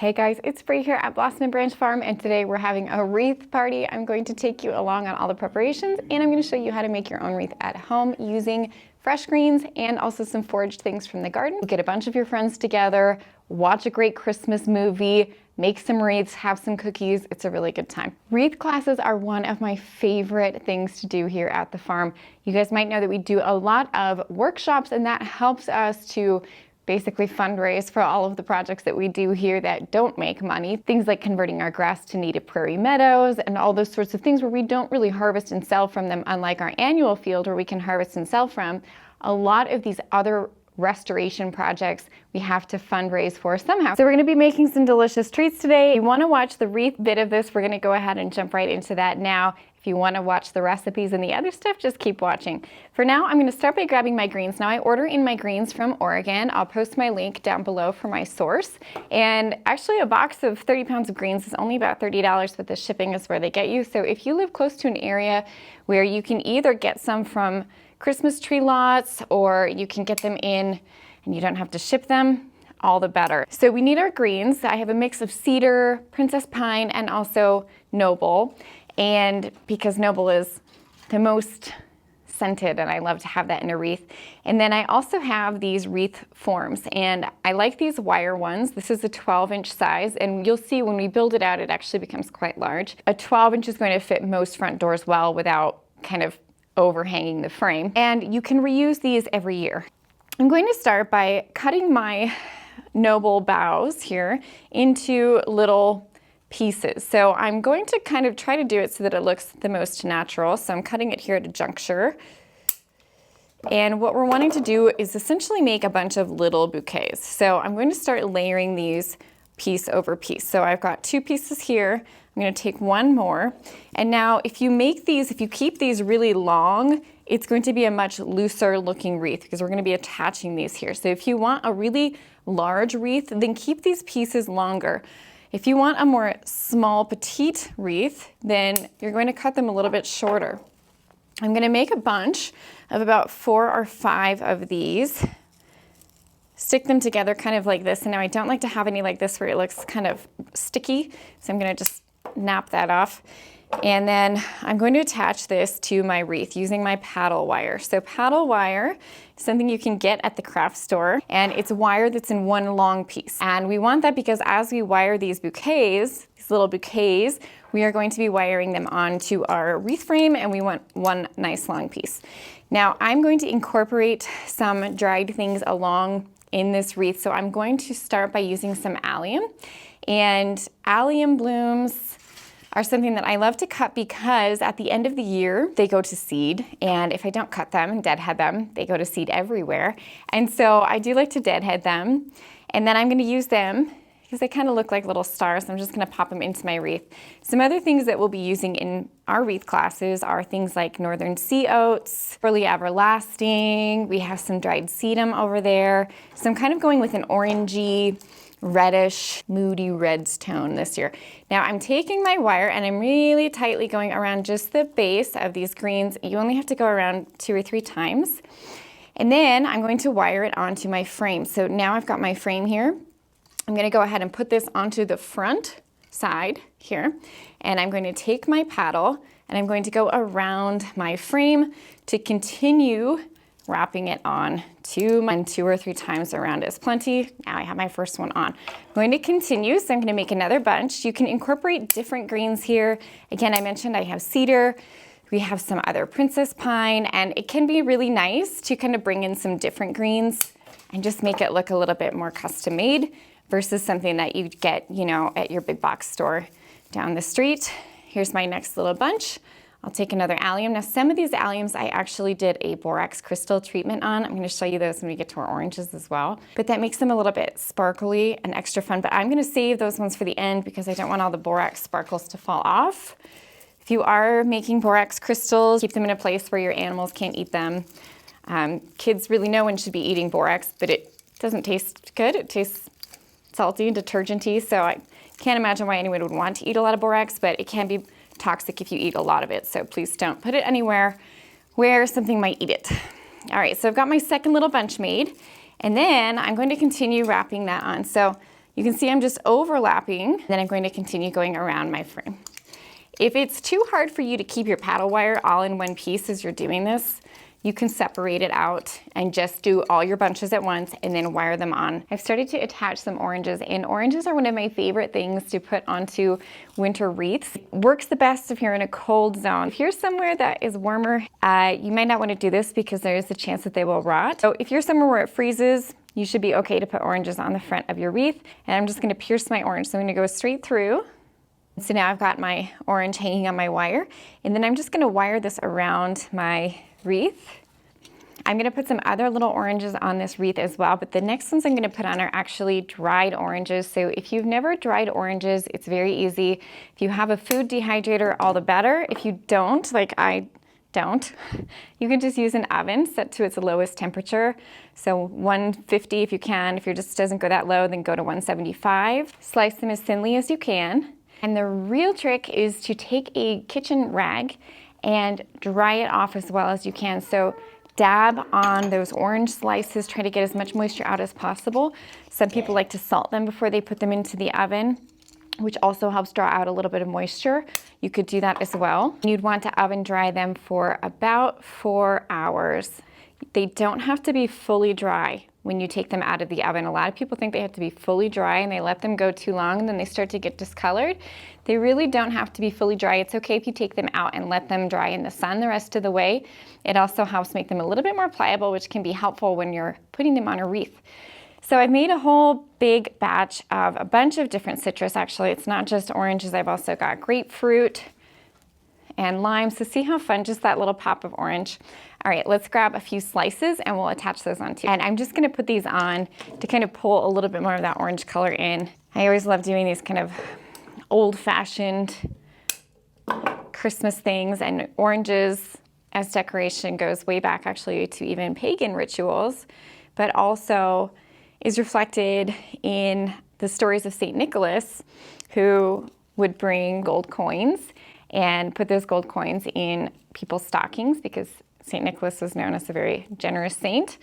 Hey guys, it's Bree here at Blossom and Branch Farm, and today we're having a wreath party. I'm going to take you along on all the preparations, and I'm going to show you how to make your own wreath at home using fresh greens and also some foraged things from the garden. Get a bunch of your friends together, watch a great Christmas movie, make some wreaths, have some cookies. It's a really good time. Wreath classes are one of my favorite things to do here at the farm. You guys might know that we do a lot of workshops, and that helps us to basically fundraise for all of the projects that we do here that don't make money. Things like converting our grass to native prairie meadows and all those sorts of things where we don't really harvest and sell from them, unlike our annual field where we can harvest and sell from. A lot of these other restoration projects we have to fundraise for somehow. So we're going to be making some delicious treats today. If you want to watch the wreath bit of this, we're going to go ahead and jump right into that now. If you want to watch the recipes and the other stuff, just keep watching. For now, I'm going to start by grabbing my greens. Now I order in my greens from Oregon. I'll post my link down below for my source. And actually a box of 30 pounds of greens is only about $30, but the shipping is where they get you. So if you live close to an area where you can either get some from Christmas tree lots or you can get them in and you don't have to ship them, all the better. So we need our greens. I have a mix of cedar, princess pine, and also noble. And because noble is the most scented, and I love to have that in a wreath. And then I also have these wreath forms, and I like these wire ones. This is a 12-inch size, and you'll see when we build it out, it actually becomes quite large. A 12-inch is going to fit most front doors well without kind of overhanging the frame. And you can reuse these every year. I'm going to start by cutting my noble boughs here into little pieces. So I'm going to kind of try to do it so that it looks the most natural. So I'm cutting it here at a juncture. And what we're wanting to do is essentially make a bunch of little bouquets. So I'm going to start layering these piece over piece. So I've got 2 pieces here. I'm going to take one more. And now if you make these, if you keep these really long, it's going to be a much looser looking wreath because we're going to be attaching these here. So if you want a really large wreath, then keep these pieces longer. If you want a more small, petite wreath, then you're going to cut them a little bit shorter. I'm going to make a bunch of about 4 or 5 of these, stick them together kind of like this. And now I don't like to have any like this where it looks kind of sticky, so I'm going to just nap that off. And then I'm going to attach this to my wreath using my paddle wire. So paddle wire is something you can get at the craft store, and it's wire that's in one long piece. And we want that because as we wire these bouquets, these little bouquets, we are going to be wiring them onto our wreath frame, and we want one nice long piece. Now I'm going to incorporate some dried things along in this wreath. So I'm going to start by using some allium, and allium blooms are something that I love to cut because at the end of the year, they go to seed. And if I don't cut them and deadhead them, they go to seed everywhere. And so I do like to deadhead them. And then I'm gonna use them because they kind of look like little stars. I'm just gonna pop them into my wreath. Some other things that we'll be using in our wreath classes are things like northern sea oats, early everlasting. We have some dried sedum over there. So I'm kind of going with an orangey, reddish, moody reds tone this year. Now I'm taking my wire and I'm really tightly going around just the base of these greens. You only have to go around 2 or 3 times. And then I'm going to wire it onto my frame. So now I've got my frame here. I'm going to go ahead and put this onto the front side here. And I'm going to take my paddle and I'm going to go around my frame to continue wrapping it on to my 2 or 3 times around is plenty. Now I have my first one on. I'm going to continue, so I'm going to make another bunch. You can incorporate different greens here. Again, I mentioned I have cedar. We have some other princess pine, and it can be really nice to kind of bring in some different greens and just make it look a little bit more custom made versus something that you get, you know, at your big box store down the street. Here's my next little bunch. I'll take another allium. Now some of these alliums I actually did a borax crystal treatment on. I'm going to show you those when we get to our oranges as well. But that makes them a little bit sparkly and extra fun. But I'm going to save those ones for the end because I don't want all the borax sparkles to fall off. If you are making borax crystals, keep them in a place where your animals can't eat them. Kids really know when you should be eating borax, but it doesn't taste good. It tastes salty and detergent-y, so I can't imagine why anyone would want to eat a lot of borax, but it can be toxic if you eat a lot of it, so please don't put it anywhere where something might eat it. All right, so I've got my second little bunch made, and then I'm going to continue wrapping that on. So You can see I'm just overlapping, then I'm going to continue going around my frame. If it's too hard for you to keep your paddle wire all in one piece as you're doing this, you can separate it out and just do all your bunches at once and then wire them on. I've started to attach some oranges, and oranges are one of my favorite things to put onto winter wreaths. It works the best if you're in a cold zone. If you're somewhere that is warmer, you might not want to do this because there is a chance that they will rot. So if you're somewhere where it freezes, you should be okay to put oranges on the front of your wreath. And I'm just going to pierce my orange. So I'm going to go straight through. So now I've got my orange hanging on my wire, and then I'm just going to wire this around my wreath. I'm going to put some other little oranges on this wreath as well, but the next ones I'm going to put on are actually dried oranges. So if you've never dried oranges, it's very easy. If you have a food dehydrator, all the better. If you don't, like I don't, you can just use an oven set to its lowest temperature. So 150 if you can. If it just doesn't go that low, then go to 175. Slice them as thinly as you can. And the real trick is to take a kitchen rag and dry it off as well as you can. So dab on those orange slices, try to get as much moisture out as possible. Some people like to salt them before they put them into the oven, which also helps draw out a little bit of moisture. You could do that as well. You'd want to oven dry them for about 4 hours. They don't have to be fully dry when you take them out of the oven. A lot of people think they have to be fully dry and they let them go too long and then they start to get discolored. They really don't have to be fully dry. It's okay if you take them out and let them dry in the sun the rest of the way. It also helps make them a little bit more pliable, which can be helpful when you're putting them on a wreath. So I've made a whole big batch of a bunch of different citrus. Actually, it's not just oranges. I've also got grapefruit and lime. So see how fun, just that little pop of orange. All right, let's grab a few slices and we'll attach those onto. And I'm just gonna put these on to kind of pull a little bit more of that orange color in. I always love doing these kind of old-fashioned Christmas things, and oranges as decoration goes way back actually to even pagan rituals, but also is reflected in the stories of St. Nicholas, who would bring gold coins and put those gold coins in people's stockings because St. Nicholas was known as a very generous saint.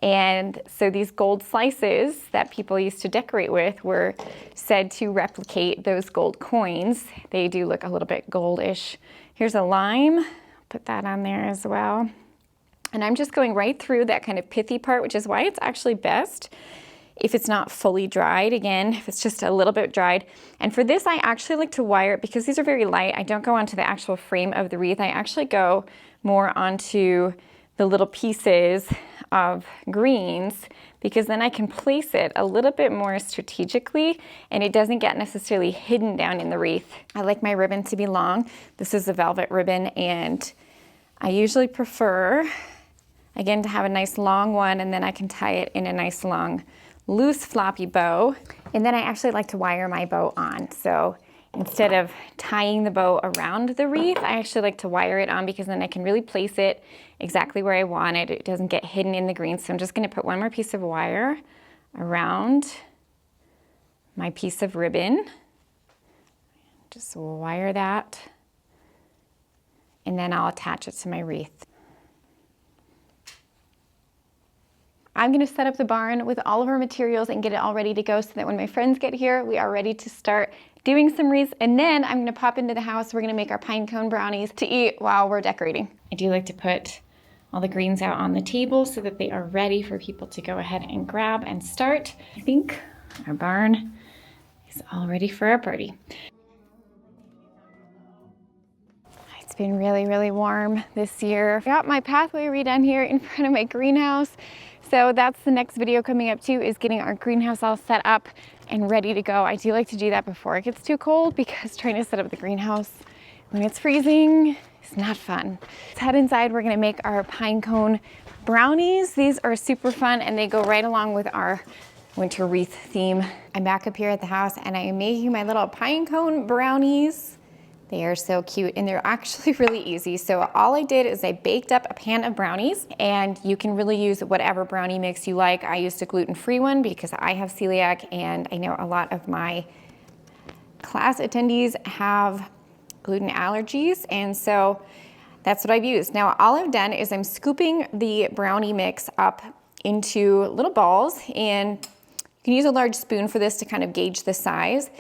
And so these gold slices that people used to decorate with were said to replicate those gold coins. They do look a little bit goldish. Here's a lime, put that on there as well. And I'm just going right through that kind of pithy part, which is why it's actually best if it's not fully dried. Again, if it's just a little bit dried. And for this, I actually like to wire it because these are very light. I don't go onto the actual frame of the wreath. I actually go more onto the little pieces of greens because then I can place it a little bit more strategically and it doesn't get necessarily hidden down in the wreath. I like my ribbon to be long. This is a velvet ribbon, and I usually prefer, again, to have a nice long one, and then I can tie it in a nice long loose floppy bow. And then I actually like to wire my bow on. So instead of tying the bow around the wreath, I actually like to wire it on because then I can really place it exactly where I want it. It doesn't get hidden in the green. So I'm just going to put one more piece of wire around my piece of ribbon. Just wire that, and then I'll attach it to my wreath. I'm gonna set up the barn with all of our materials and get it all ready to go so that when my friends get here, we are ready to start doing some wreaths. And then I'm gonna pop into the house. We're gonna make our pine cone brownies to eat while we're decorating. I do like to put all the greens out on the table so that they are ready for people to go ahead and grab and start. I think our barn is all ready for our party. It's been really, really warm this year. I got my pathway redone here in front of my greenhouse. So that's the next video coming up too, is getting our greenhouse all set up and ready to go. I do like to do that before it gets too cold because trying to set up the greenhouse when it's freezing is not fun. Let's head inside. We're gonna make our pine cone brownies. These are super fun and they go right along with our winter wreath theme. I'm back up here at the house and I am making my little pine cone brownies. They are so cute and they're actually really easy. So all I did is I baked up a pan of brownies, and you can really use whatever brownie mix you like. I used a gluten-free one because I have celiac and I know a lot of my class attendees have gluten allergies, and so that's what I've used. Now all I've done is I'm scooping the brownie mix up into little balls, and You can use a large spoon for this to kind of gauge the size.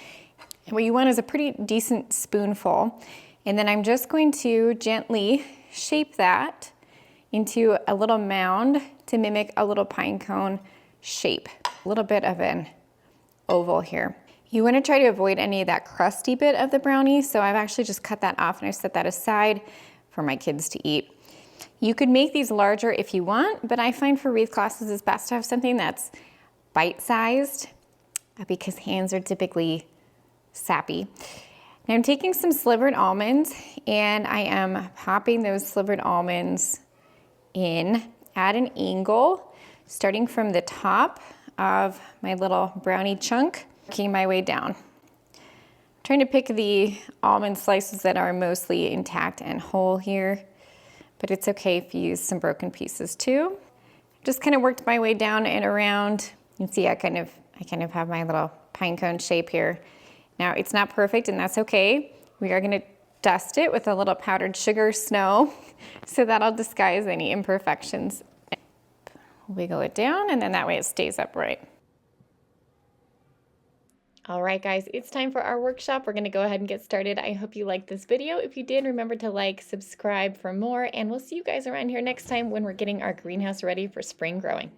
And what you want is a pretty decent spoonful. And then I'm just going to gently shape that into a little mound to mimic a little pine cone shape. A little bit of an oval here. You want to try to avoid any of that crusty bit of the brownie, so I've actually just cut that off and I've set that aside for my kids to eat. You could make these larger if you want, but I find for wreath classes it's best to have something that's bite-sized because hands are typically sappy. Now I'm taking some slivered almonds and I am popping those slivered almonds in at an angle, starting from the top of my little brownie chunk, working my way down. I'm trying to pick the almond slices that are mostly intact and whole here, but it's okay if you use some broken pieces too. Just kind of worked my way down and around. You can see I kind of have my little pine cone shape here. Now it's not perfect and that's okay. We are gonna dust it with a little powdered sugar snow so that'll disguise any imperfections. Wiggle it down and then that way it stays upright. All right, guys, it's time for our workshop. We're gonna go ahead and get started. I hope you liked this video. If you did, remember to like, subscribe for more, and we'll see you guys around here next time when we're getting our greenhouse ready for spring growing.